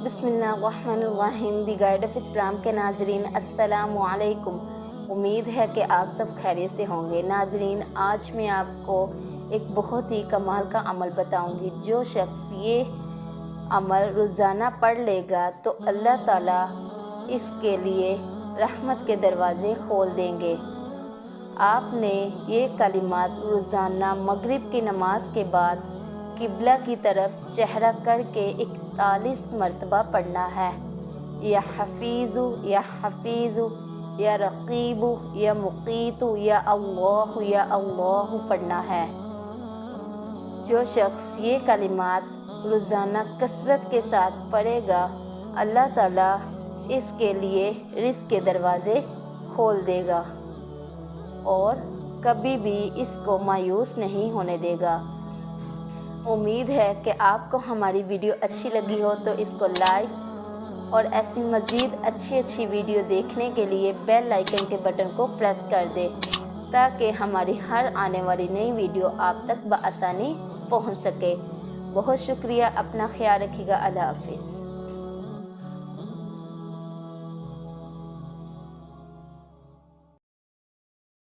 बिस्मिल्लाहिर्रहमानिर्रहीम। दी guide of Islam के नाजरीन, अस्सलामु अलैकुम। उम्मीद है कि आप सब खैरियत से होंगे। नाजरीन, आज मैं आपको एक बहुत ही कमाल का अमल बताऊंगी। जो शख्स ये अमल रोज़ाना पढ़ लेगा तो अल्लाह ताला इसके लिए रहमत के दरवाज़े खोल देंगे। आपने ये कलिमात रोज़ाना मगरिब की नमाज के बाद किबला की तरफ चेहरा करके 41 मरतबा पढ़ना है। या हफीज़ु, या हफीज़ु, या रकीबु, या मुकीतु, या अल्लाहु पढ़ना है। जो शख्स ये कलिमात रोज़ाना कसरत के साथ पढ़ेगा, अल्लाह ताला इसके लिए रिज़्क़ के दरवाज़े खोल देगा और कभी भी इसको मायूस नहीं होने देगा। उम्मीद है कि आपको हमारी वीडियो अच्छी लगी हो तो इसको लाइक और ऐसी मज़ीद अच्छी वीडियो देखने के लिए बेल आइकन के बटन को प्रेस कर दें ताकि हमारी हर आने वाली नई वीडियो आप तक बआसानी पहुंच सके। बहुत शुक्रिया। अपना ख्याल रखिएगा। अल्लाह हाफिज़।